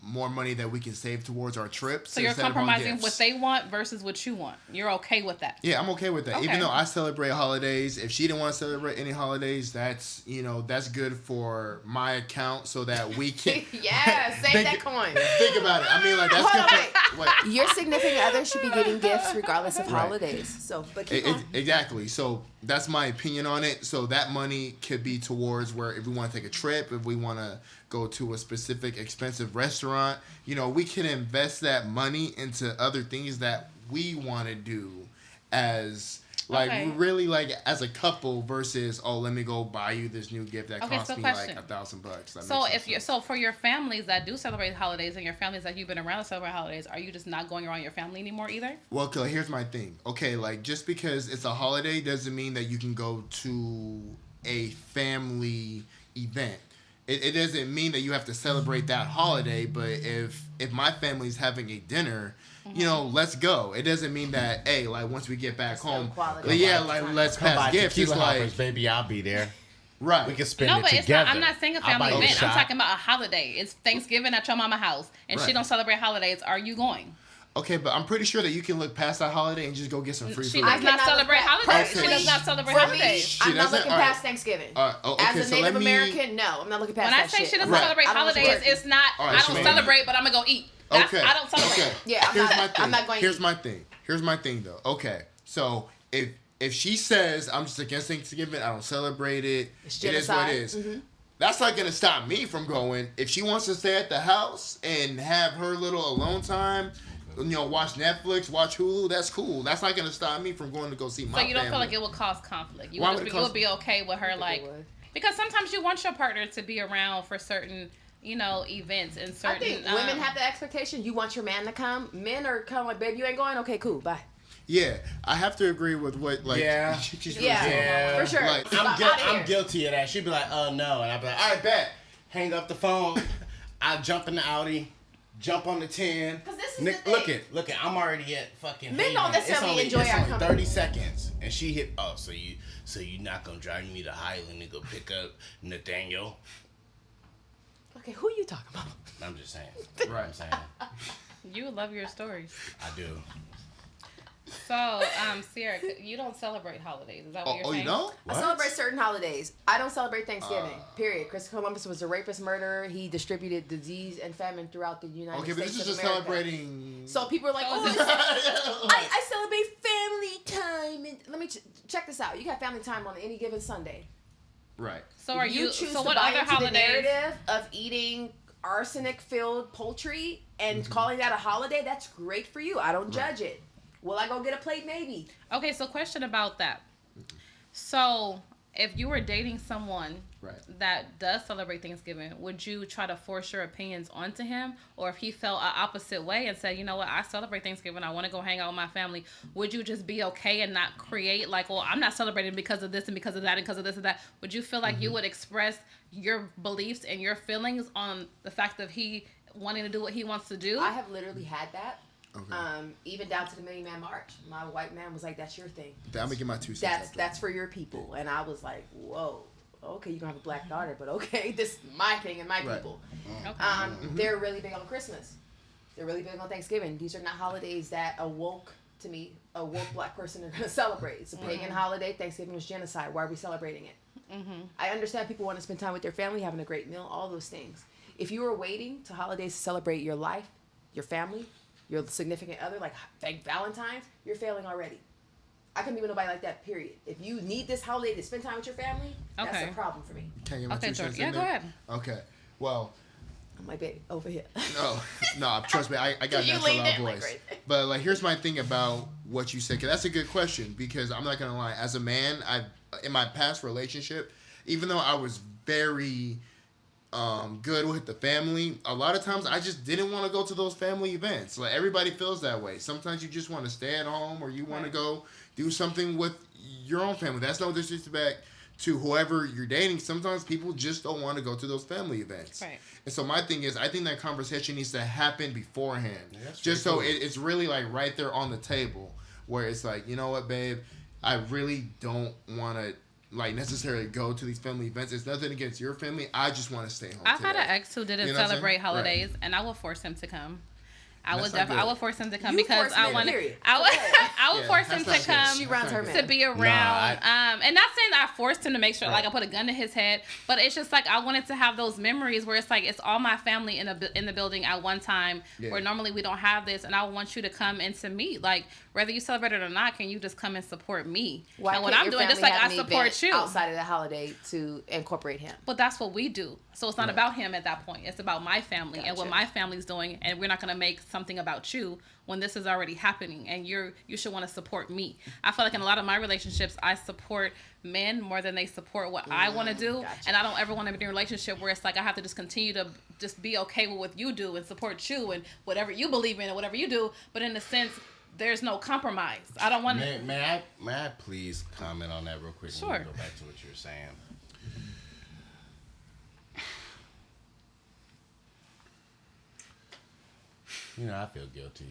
more money that we can save towards our trips. So you're compromising what they want versus what you want. You're okay with that? Yeah, I'm okay with that. Okay. Even though I celebrate holidays, if she didn't want to celebrate any holidays, that's that's good for my account so that we can. Yeah, save that coin. Think about it. I mean, like that's good. For, your significant other should be getting gifts regardless of holidays. So, but keep on. Exactly. So that's my opinion on it. So that money could be towards where if we want to take a trip, if we want to go to a specific expensive restaurant, we can invest that money into other things that we want to do as really like as a couple versus let me go buy you this new gift that cost me like $1,000. So for your families that do celebrate holidays and your families that you've been around to celebrate holidays, are you just not going around your family anymore either? Well, here's my thing. Okay, like just because it's a holiday doesn't mean that you can go to a family event. It doesn't mean that you have to celebrate that holiday, but if my family's having a dinner, let's go. It doesn't mean that, hey, like once we get back home, let's pass gifts. It's like, baby, I'll be there. Right. We can spend it together. It's not, I'm not saying a family event. I'm talking about a holiday. It's Thanksgiving at your mama's house, and she don't celebrate holidays. Are you going? Okay, but I'm pretty sure that you can look past that holiday and just go get some free food. She does not celebrate holidays. She does not celebrate holidays. I'm not looking past Thanksgiving. As a Native American, no, I'm not looking past that shit. When I say she doesn't celebrate holidays, it's not, I don't celebrate, but I'm going to go eat. Okay. I don't celebrate. Okay. Yeah, I'm not going to eat. Here's my thing, though. Okay, so if she says, I'm just against Thanksgiving, I don't celebrate it, it is what it is. Mm-hmm. That's not going to stop me from going. If she wants to stay at the house and have her little alone time, watch Netflix, watch Hulu, that's cool. That's not going to stop me from going to go see my family. So you don't feel like it will cause conflict? You would be okay with her, like... Because sometimes you want your partner to be around for certain, events and certain... I think women have the expectation. You want your man to come. Men are kind of like, babe, you ain't going? Okay, cool, bye. Yeah, I have to agree with what, like... Yeah, for sure. Like, I'm guilty of that. She'd be like, oh, no. And I'd be like, all right, bet. Hang up the phone. I jump in the Audi. Jump on the 10. Because this is the thing. Look it. I'm already at fucking. Men don't necessarily enjoy our company. 30 seconds, and she hit. Oh, so you not gonna drive me to Highland and go pick up Nathaniel? Okay, who you talking about? I'm just saying. Right. I'm saying. You love your stories. I do. So, Sierra, you don't celebrate holidays. Is that what you're saying? You don't? I celebrate certain holidays. I don't celebrate Thanksgiving, period. Christopher Columbus was a rapist, murderer. He distributed disease and famine throughout the United States. Okay, but this is just America. Celebrating... So people are like, I celebrate family time. And let me check this out. You got family time on any given Sunday. Right. So are you... choose So to what buy other into holidays... the narrative of eating arsenic-filled poultry and calling that a holiday, that's great for you. I don't judge it. Will I go get a plate? Maybe. Okay, so question about that. So, if you were dating someone that does celebrate Thanksgiving, would you try to force your opinions onto him? Or if he felt an opposite way and said, you know what, I celebrate Thanksgiving, I want to go hang out with my family, would you just be okay and not create like, well, I'm not celebrating because of this and because of that and because of this and that? Would you feel like you would express your beliefs and your feelings on the fact of he wanting to do what he wants to do? I have literally had that. Okay. Even down to the Million Man March, my white man was like, "That's your thing. I'm gonna get my 2 cents. That's for your people." And I was like, "Whoa, okay, you gonna have a black daughter, but okay, this is my thing and my people." Okay. They're really big on Christmas. They're really big on Thanksgiving. These are not holidays that a woke black person are going to celebrate. It's a pagan holiday. Thanksgiving was genocide. Why are we celebrating it? I understand people want to spend time with their family, having a great meal, all those things. If you were waiting to holidays to celebrate your life, your family, your significant other, like Valentine's, you're failing already. I couldn't be with nobody like that, period. If you need this holiday to spend time with your family, that's a problem for me. Can you get my 2 cents Yeah, in go there? ahead. Okay. Well, I'm like, babe, over here. no, trust me, I got You natural leaned loud in like voice. crazy. But like, here's my thing about what you said, because that's a good question. Because I'm not gonna lie, as a man, in my past relationship, even though I was very good with the family, a lot of times I just didn't want to go to those family events. Like, everybody feels that way. Sometimes you just want to stay at home, or you want to go do something with your own family. That's no disrespect to whoever you're dating. Sometimes people just don't want to go to those family events. Right. And so my thing is, I think that conversation needs to happen beforehand. Yeah, just so it's really like right there on the table, where it's like, you know what, babe, I really don't want to like necessarily go to these family events. It's nothing against your family. I just want to stay home. I've had an ex who didn't celebrate holidays, Right. and I will force him to come. I That's would not good. I would force him to come You because force I men, want to. period. I would Yeah, force him that's to not good. come. She runs her That's man. To be around, and not saying that I forced him to make sure like I put a gun to his head, but it's just like I wanted to have those memories where it's like it's all my family in the building at one time, where normally we don't have this, and I want you to come and to meet, like whether you celebrate it or not, can you just come and support me? Why and what can't I'm your doing, just family like have I an support event you outside of the holiday to incorporate him? But that's what we do. So it's not about him at that point. It's about my family and what Gotcha. my family's doing, and we're not going to make something about you when this is already happening, and you should want to support me. I feel like in a lot of my relationships, I support men more than they support what I want to do. Gotcha. And I don't ever want to be in a relationship where it's like I have to just continue to just be okay with what you do and support you and whatever you believe in and whatever you do. But in a sense, there's no compromise. I don't want to. May I please comment on that real quick? Sure. Go back to what you were saying. You know, I feel guilty,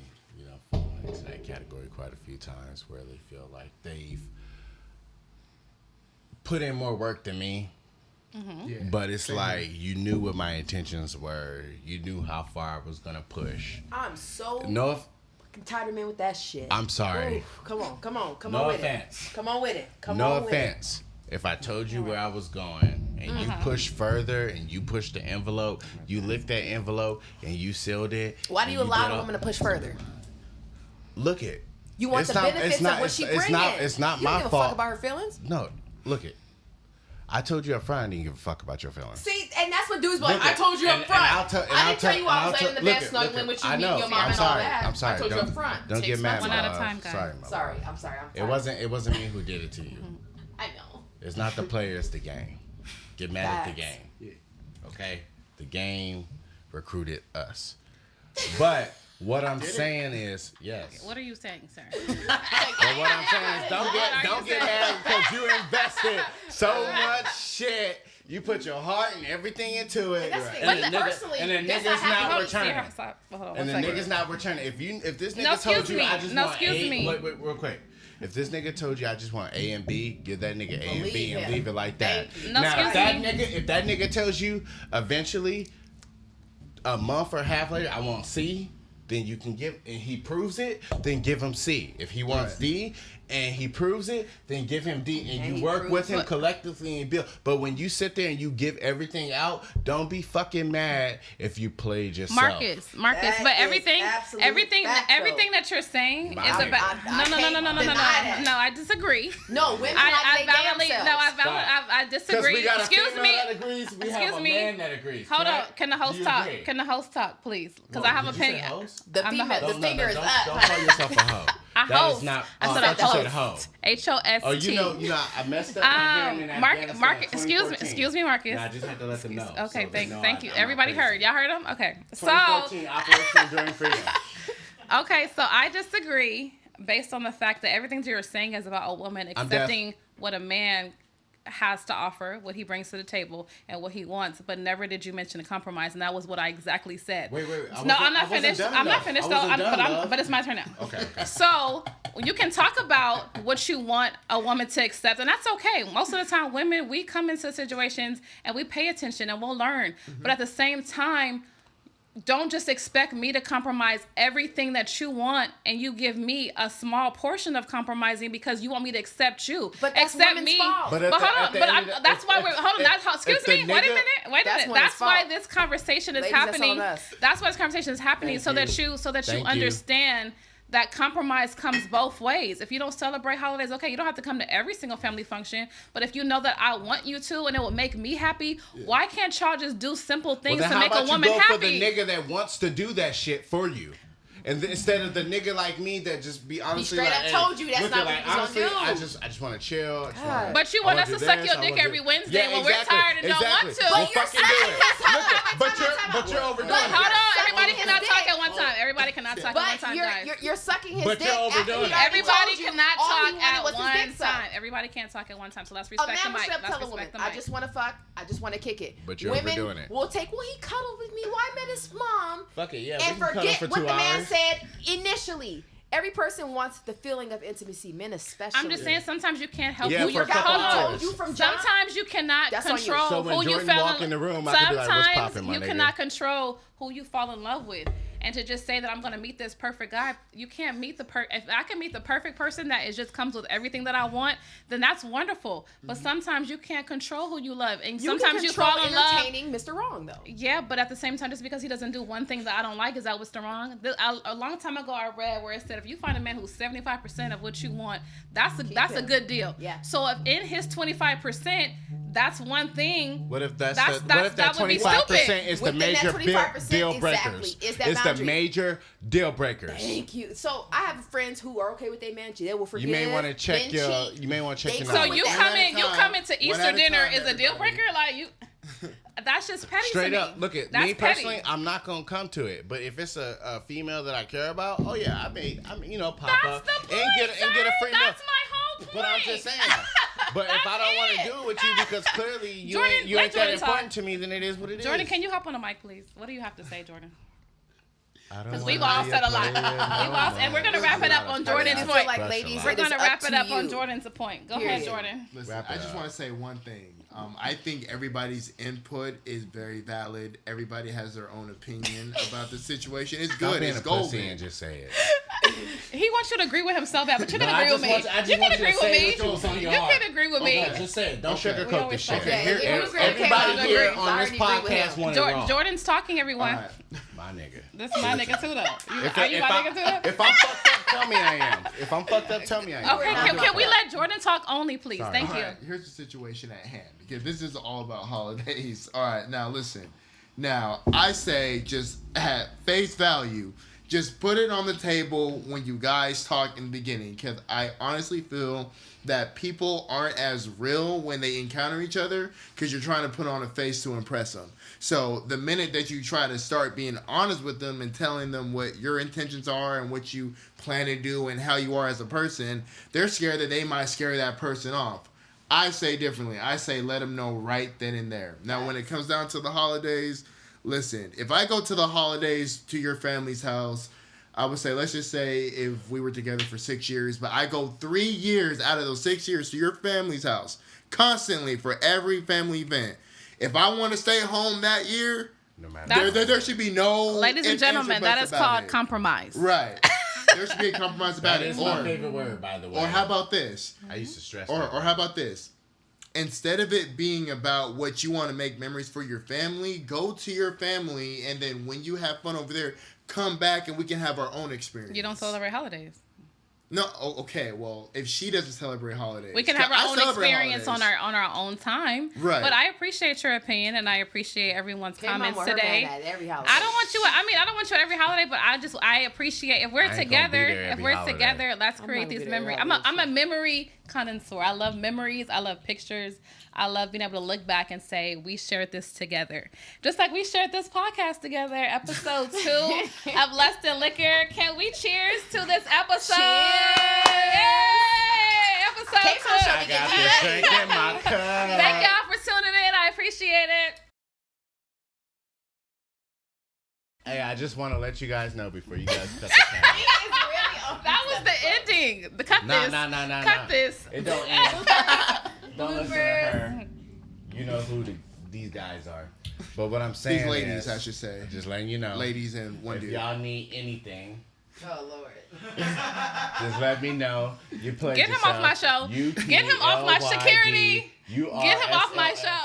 falling into that category quite a few times where they feel like they've put in more work than me. Mm-hmm. Yeah. But it's like you knew what my intentions were. You knew how far I was going to push. I'm so No, tired of men with that shit. I'm sorry. Oof, come on No with offense. it. Come on with it. No offense. If I told you where I was going and you pushed further and you pushed the envelope, you licked that envelope and you sealed it. Why do and you allow did a woman to push further? Look it. You want It's the not- benefits it's not- of what she it's brings. not- it's not you my don't give a fault. fuck about her feelings. No, look it. I told you up front I didn't give a fuck about your feelings. See, and that's what dudes be like. Look I it. told you up And front. I'll tell- and I I'll didn't tell tell- you I and was I'll laying in the tell- bed look it, snuggling look with it. you, I meeting know. your mom I'm and all sorry. that. I'm sorry. I told you up front. Don't get mad. One at a time, guys. Sorry, my Sorry, love. I'm sorry. It wasn't me who did it to you. I know. It's not the player, it's the game. Get mad at the Facts. game. Okay? The game recruited us. But what I'm saying is, yes. What are you saying, sir? But what I'm saying is, don't get mad because you invested so much shit. You put your heart and everything into it. That's the thing. And But the personally, nigga's that's not not happening. returning. Hold on, And the one second. nigga's not returning. If this nigga No, told excuse you me. I just No, want excuse A, me. wait, real quick. If this nigga told you I just want A and B, give that nigga A and B Believe and him. leave it like that. Thank you. No, Now, excuse if that nigga tells you eventually a month or half later I want C, then you can give, and he proves it, then give him C. If he wants D and he proves it, then give him D, and he you work with proves him what? collectively and build. But when you sit there and you give everything out, don't be fucking mad if you played yourself. Marcus, That but is everything absolute everything fact, though. everything that you're saying is I- about I no, can't deny that. I disagree. No, women I like they damn validly selves. no, Stop. I Because disagree. we got a Excuse female me. that agrees, we have Excuse a me. man that agrees. Hold on. correct? Can the host Do you talk? agree? Can the host talk, please? Because Whoa, I have did you say opinion. host? The I'm the female, host. the finger is don't, up. Don't call yourself a hoe. I That host. is not. I Oh, said I thought you said hoe. host. HOST. Oh, you know, I messed up my hearing in Afghanistan Mark, in excuse me, Marcus. Nah, I just had to let them know. Okay, so they know thank you. I'm not Everybody crazy. heard. Y'all heard him? Okay. So, 2014 Operation Enduring Freedom. okay, so I disagree based on the fact that everything you're saying is about a woman I'm accepting what a man has to offer, what he brings to the table, and what he wants, but never did you mention a compromise, and that was what I exactly said. Wait. No, I'm I not wasn't finished. done, I'm not though. finished I though. wasn't done, love. But it's my turn now. Okay. So you can talk about what you want a woman to accept, and that's okay. Most of the time, women, we come into situations and we pay attention and we'll learn. But at the same time, don't just expect me to compromise everything that you want, and you give me a small portion of compromising because you want me to accept you. But that's accept women's me. fault. But hold on. That's why we're hold on. That's how. Excuse me. Wait a minute. Wait a minute. That's why this conversation is happening. That's why this conversation is happening so that you understand that compromise comes both ways. If you don't celebrate holidays, okay, you don't have to come to every single family function. But if you know that I want you to and it will make me happy, why can't y'all just do simple things to make a woman happy? For the nigga that wants to do that shit for you. And instead of the nigga like me that just be honestly he straight up told you that's not what he's honestly, gonna do. I just want to chill. But you want us to suck your dick every Wednesday when we're tired and don't want to. Well, fucking do it. But you're overdoing it. Hold on, everybody cannot talk at one time. Everybody cannot talk at one time, guys. You're sucking his dick. But you're overdoing it. Everybody cannot talk at one time. Everybody can't talk at one time. So let's respect the mic. Let's respect the mic. I just want to fuck. I just want to kick it. But you're overdoing it. Will take. Well, he cuddled with me. Why met his mom? Fuck it, yeah. And forget what the man said initially. Every person wants the feeling of intimacy, men especially. I'm just saying sometimes you can't help who you're told you from John. Sometimes you cannot control so who you walk in the room, I could be like, what's poppin', my nigga? You cannot control who you fall in love with. And to just say that I'm going to meet this perfect guy, you can't meet if I can meet the perfect person that just comes with everything that I want, then that's wonderful. But sometimes you can't control who you love. And sometimes you fall in love. Entertaining Mr. Wrong, though. Yeah, but at the same time, just because he doesn't do one thing that I don't like, is that Mr. Wrong? A long time ago, I read where it said, if you find a man who's 75% of what you want, that's a good deal. Yeah. So if in his 25%, that's one thing. What if that 25% is the major deal breakers? Is that it's boundary. The major deal breakers. Thank you. So I have friends who are okay with their man. They will forgive. You may want to check your. You may want to check your. So you coming to Easter dinner is a deal breaker? Like you. That's just petty. Straight to up, me. look at That's me personally. petty. I'm not gonna come to it, but if it's a female that I care about, oh yeah, I mean, pop That's up the point, and get a free meal. That's my whole point. But I'm just saying. But if I don't want to do it with you because clearly you ain't that important to me, then it is what it is. Jordan, can you hop on the mic, please? What do you have to say, Jordan? Because we've all said a lot. And we're gonna wrap it up on Jordan's point. Like ladies, we're gonna wrap it up on Jordan's point. Go ahead, Jordan. Listen, I just want to say one thing. I think everybody's input is very valid. Everybody has their own opinion about the situation. It's good. It's golden. And just say it. He wants you to agree with himself, but you can agree with me. You can agree with me. You can agree with me. Just say it. Don't sugarcoat this shit. Everybody here on this podcast wanted it wrong. Jordan's talking, everyone. My nigga. This is my nigga too, though. Are you my nigga too, though? If I'm fucked up, tell me I am. If I'm fucked up, tell me I am. Okay, can we let Jordan talk only, please? Sorry. Thank you. Right, here's the situation at hand, because this is all about holidays. All right, now listen. Now, I say just at face value, just put it on the table when you guys talk in the beginning, because I honestly feel that people aren't as real when they encounter each other because you're trying to put on a face to impress them. So the minute that you try to start being honest with them and telling them what your intentions are and what you plan to do and how you are as a person, they're scared that they might scare that person off. I say differently. I say let them know right then and there. Now, when it comes down to the holidays, listen, if I go to the holidays to your family's house, I would say, let's just say if we were together for 6 years, but I go 3 years out of those 6 years to your family's house constantly for every family event. If I want to stay home that year, no matter there should be no. Ladies and gentlemen, that is called compromise. Right. There should be a compromise about it. That is my favorite word, by the way. Or how about this? I used to stress Or how about this? Instead of it being about what you want to make memories for your family, go to your family, and then when you have fun over there, come back and we can have our own experience. You don't celebrate holidays. No, okay. Well, if she doesn't celebrate holidays, we can have our own experience on our own time. Right. But I appreciate your opinion, and I appreciate everyone's comments today. At every holiday. I don't want you at every holiday, but I appreciate if we're together, let's create these memories. I'm a memory connoisseur. I love memories. I love pictures. I love being able to look back and say we shared this together, just like we shared this podcast together. Episode 2 of Less Than Liquor. Can we cheers to this episode? Cheers! Yay! Episode 2. I got this drink in my cup. Thank y'all for tuning in. I appreciate it. Hey, I just want to let you guys know before you guys cut the camera. That was the ending. Cut this. It don't end. Don't listen to her. You know who these guys are. But what I'm saying These ladies, is, I should say. just letting you know. Ladies and one if dude. y'all need anything, Oh Lord. just let me know. You play Get him off my show. Get him off my security. Get him off my show.